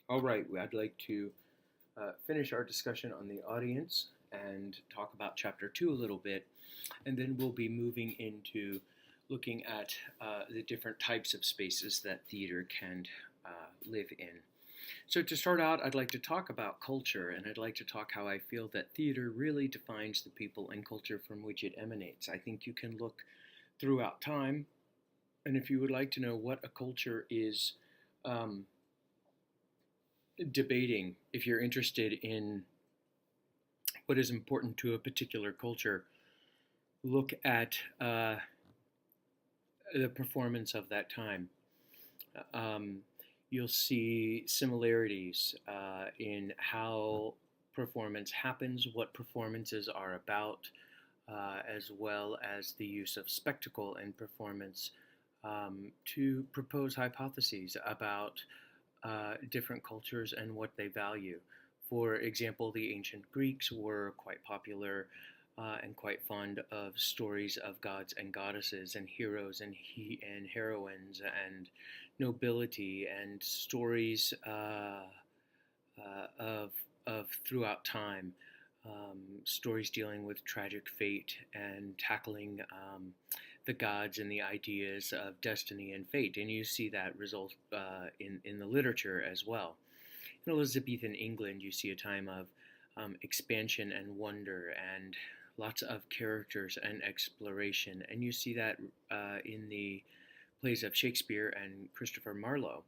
All right, I'd like to finish our discussion on the audience and talk about chapter 2 a little bit, and then we'll be moving into looking at the different types of spaces that theater can live in. So, to start out, I'd like to talk about culture, and I'd like to talk how I feel that theater really defines the people and culture from which it emanates. I think you can look throughout time, and if you would like to know what a culture is, um, debating, if you're interested in what is important to a particular culture, look at the performance of that time. Um, you'll see similarities in how performance happens, what performances are about, as well as the use of spectacle in performance to propose hypotheses about different cultures and what they value. For example, the ancient Greeks were quite popular and quite fond of stories of gods and goddesses and heroes and heroines and nobility and stories of throughout time. Stories dealing with tragic fate and tackling the gods and the ideas of destiny and fate, and you see that result in the literature as well. In Elizabethan England, you see a time of expansion and wonder and lots of characters and exploration, and you see that in the plays of Shakespeare and Christopher Marlowe.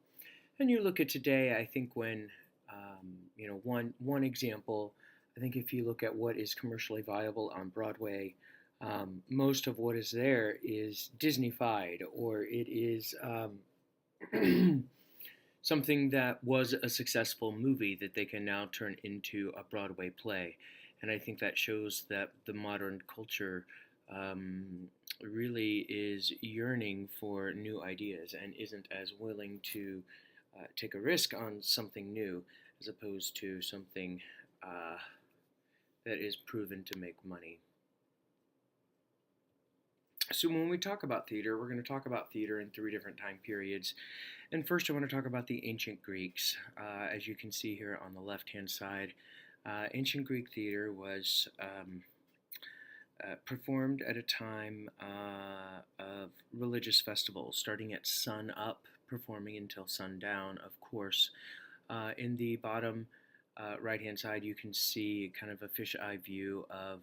And you look at today, I think when one example, I think if you look at what is commercially viable on Broadway, most of what is there is Disneyfied, or it is something that was a successful movie that they can now turn into a Broadway play. And I think that shows that the modern culture really is yearning for new ideas and isn't as willing to take a risk on something new as opposed to something uh, that is proven to make money. So, when we talk about theater, we're going to talk about theater in three different time periods. And first, I want to talk about the ancient Greeks. As you can see here on the left hand side, ancient Greek theater was performed at a time of religious festivals, starting at sun up, performing until sundown, of course. In the bottom right hand side, you can see kind of a fisheye view of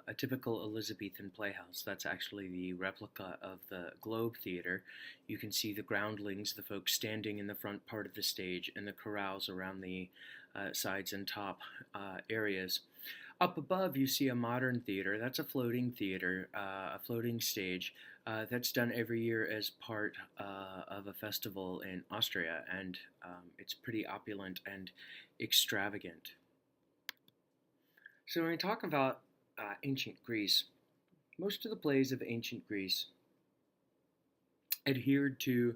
a typical Elizabethan playhouse. That's actually the replica of the Globe Theater. You can see the groundlings, the folks standing in the front part of the stage, and the corrals around the sides and top areas. Up above, you see a modern theater. That's a floating theater, a floating stage that's done every year as part of a festival in Austria, and it's pretty opulent and extravagant. So, when we talk about ancient Greece, most of the plays of ancient Greece adhered to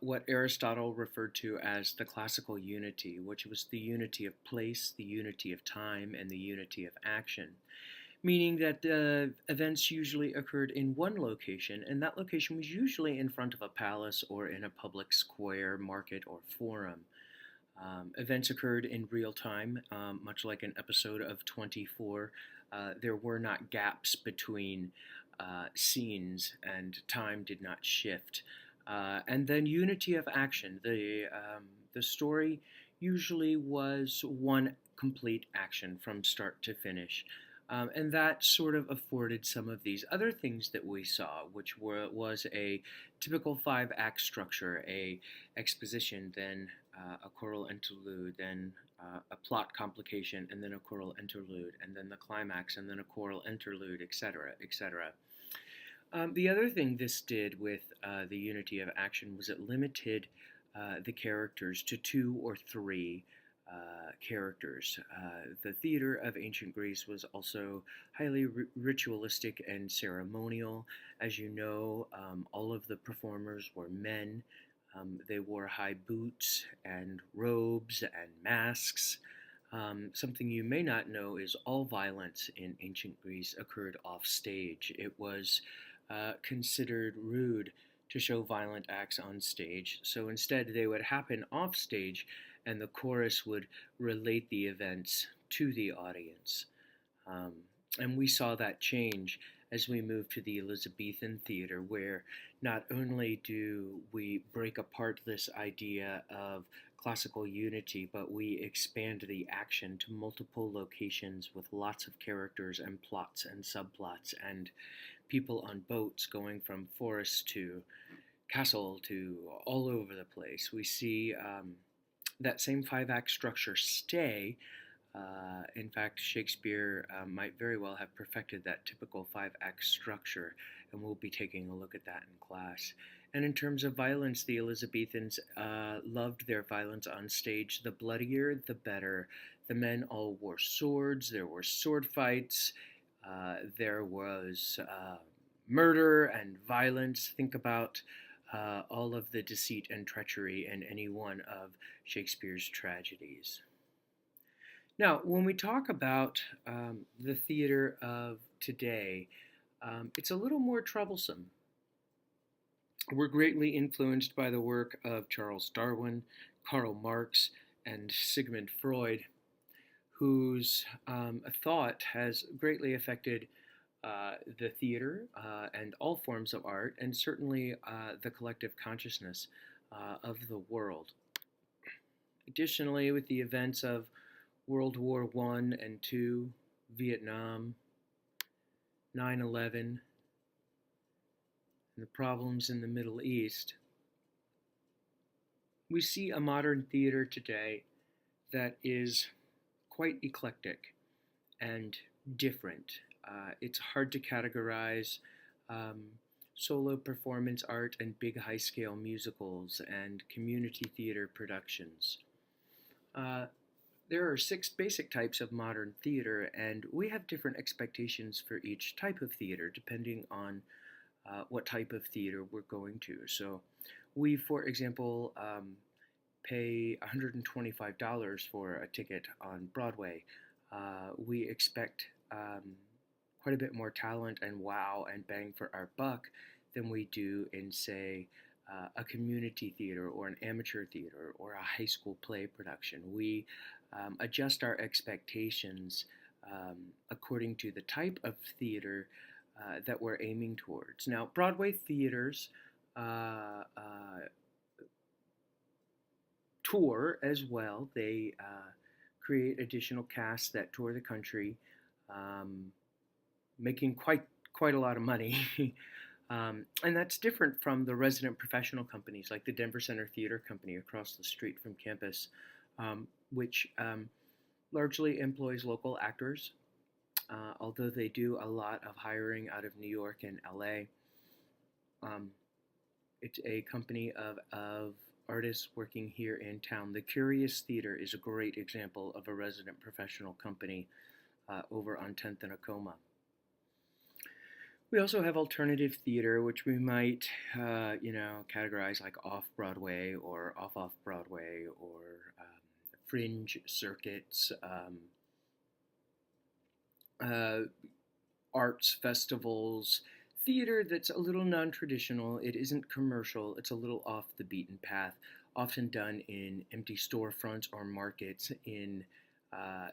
what Aristotle referred to as the classical unity, which was the unity of place, the unity of time, and the unity of action, meaning that the events usually occurred in one location, and that location was usually in front of a palace or in a public square, market, or forum. Events occurred in real time, much like an episode of 24. There were not gaps between scenes, and time did not shift. And then unity of action. The story usually was one complete action from start to finish. And that sort of afforded some of these other things that we saw, which was a typical five-act structure, a exposition, then a choral interlude, then a plot complication, and then a choral interlude, and then the climax, and then a choral interlude, etc., etc. The other thing this did with the unity of action was it limited the characters to two or three characters. The theater of ancient Greece was also highly ritualistic and ceremonial. As you know, all of the performers were men. They wore high boots and robes and masks. Something you may not know is all violence in ancient Greece occurred off stage. It was considered rude to show violent acts on stage. So instead, they would happen off stage, and the chorus would relate the events to the audience. Um, and we saw that change as we moved to the Elizabethan theater, where not only do we break apart this idea of classical unity, but we expand the action to multiple locations with lots of characters and plots and subplots and people on boats going from forest to castle to all over the place. We see that same five-act structure stay. In fact, Shakespeare might very well have perfected that typical five-act structure, and we'll be taking a look at that in class. And in terms of violence, the Elizabethans loved their violence on stage. The bloodier, the better. The men all wore swords. There were sword fights. There was murder and violence. Think about all of the deceit and treachery in any one of Shakespeare's tragedies. Now, when we talk about the theater of today, it's a little more troublesome. We're greatly influenced by the work of Charles Darwin, Karl Marx, and Sigmund Freud, whose thought has greatly affected the theater and all forms of art, and certainly the collective consciousness of the world. Additionally, with the events of World War I and II, Vietnam, 9/11, and the problems in the Middle East, we see a modern theater today that is quite eclectic and different. It's hard to categorize solo performance art and big high-scale musicals and community theater productions. There are 6 basic types of modern theater, and we have different expectations for each type of theater depending on what type of theater we're going to. So we, for example, pay $125 for a ticket on Broadway. We expect quite a bit more talent and wow and bang for our buck than we do in, say, a community theater or an amateur theater or a high school play production. We adjust our expectations according to the type of theater that we're aiming towards. Now, Broadway theaters tour as well. They create additional casts that tour the country, making quite a lot of money. And that's different from the resident professional companies like the Denver Center Theater Company across the street from campus, which largely employs local actors, although they do a lot of hiring out of New York and LA. It's a company of artists working here in town. The Curious Theater is a great example of a resident professional company over on 10th and Acoma. We also have alternative theater, which we might, categorize like off-Broadway or off-Broadway or fringe circuits, arts festivals, theater that's a little non-traditional. It isn't commercial. It's a little off the beaten path, often done in empty storefronts or markets in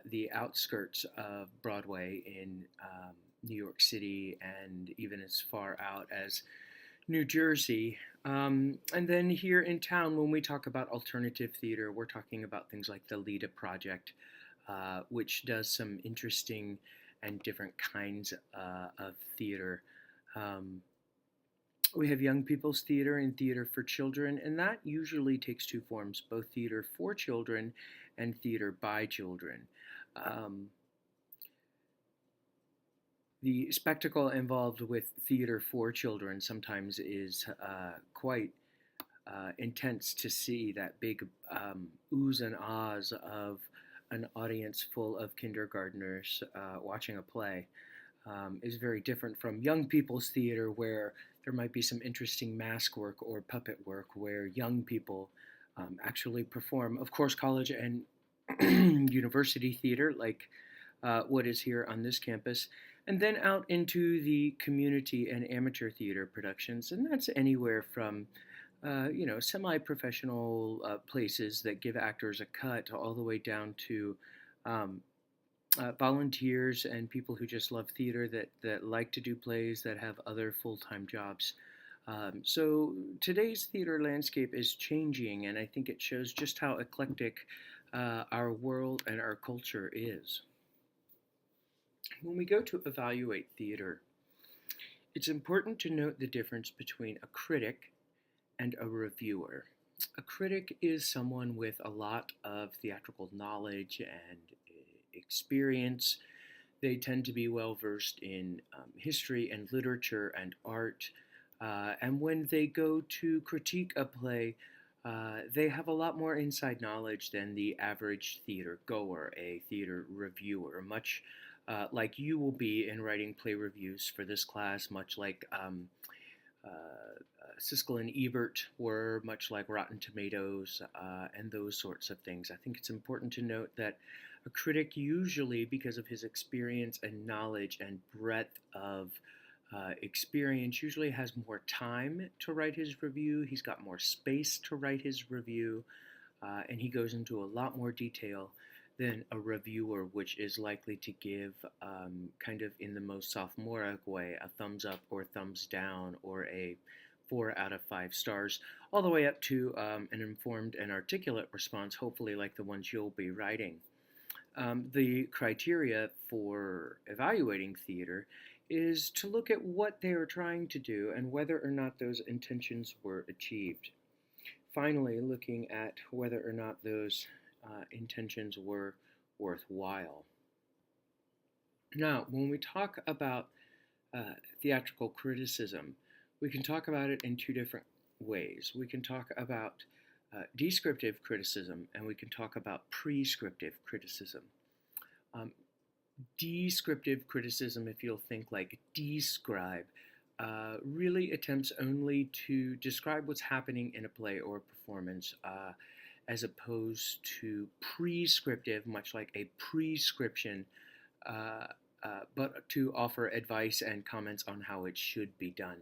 the outskirts of Broadway in New York City and even as far out as New Jersey. And then here in town, when we talk about alternative theater, we're talking about things like the Leda Project, which does some interesting and different kinds of theater. We have young people's theater and theater for children, and that usually takes 2 forms, both theater for children and theater by children. The spectacle involved with theater for children sometimes is quite intense to see that big oohs and ahs of an audience full of kindergartners watching a play. Is very different from young people's theater, where there might be some interesting mask work or puppet work where young people actually perform. Of course, college and university theater, like what is here on this campus, And then out into the community and amateur theater productions, and that's anywhere from semi-professional places that give actors a cut all the way down to um, volunteers and people who just love theater that like to do plays that have other full-time jobs. So today's theater landscape is changing, and I think it shows just how eclectic our world and our culture is. When we go to evaluate theater, it's important to note the difference between a critic and a reviewer. A critic is someone with a lot of theatrical knowledge and experience. They tend to be well versed in history and literature and art. And when they go to critique a play, they have a lot more inside knowledge than the average theater goer, a theater reviewer, much like you will be in writing play reviews for this class, much like Siskel and Ebert were, much like Rotten Tomatoes, and those sorts of things. I think it's important to note that a critic usually, because of his experience and knowledge and breadth of experience, usually has more time to write his review. He's got more space to write his review, and he goes into a lot more detail than a reviewer, which is likely to give, kind of in the most sophomoric way, a thumbs up or thumbs down or a 4 out of 5 stars, all the way up to an informed and articulate response, hopefully like the ones you'll be writing. The criteria for evaluating theater is to look at what they are trying to do and whether or not those intentions were achieved. Finally, looking at whether or not those intentions were worthwhile. Now, when we talk about theatrical criticism, we can talk about it in two different ways. We can talk about descriptive criticism, and we can talk about prescriptive criticism. Descriptive criticism, if you'll think like describe, really attempts only to describe what's happening in a play or performance, as opposed to prescriptive, much like a prescription, but to offer advice and comments on how it should be done.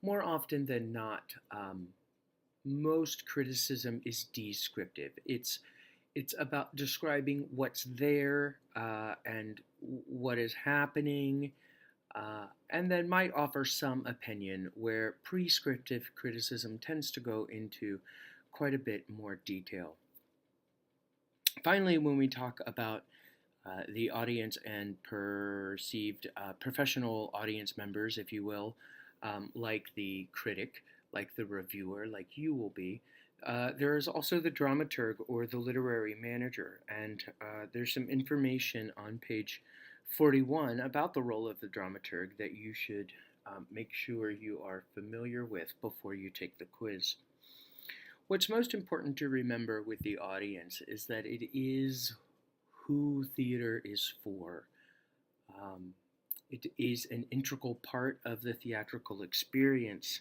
More often than not, most criticism is descriptive. It's about describing what's there and what is happening, and then might offer some opinion, where prescriptive criticism tends to go into quite a bit more detail. Finally, when we talk about the audience and perceived professional audience members, if you will, like the critic, like the reviewer, like you will be, there is also the dramaturg or the literary manager, and there's some information on page 41 about the role of the dramaturg that you should make sure you are familiar with before you take the quiz. What's most important to remember with the audience is that it is who theater is for. It is an integral part of the theatrical experience,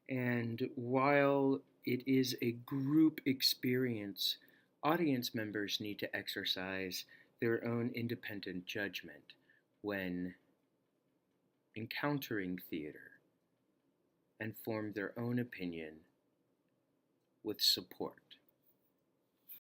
and while it is a group experience, audience members need to exercise their own independent judgment when encountering theater and form their own opinion with support.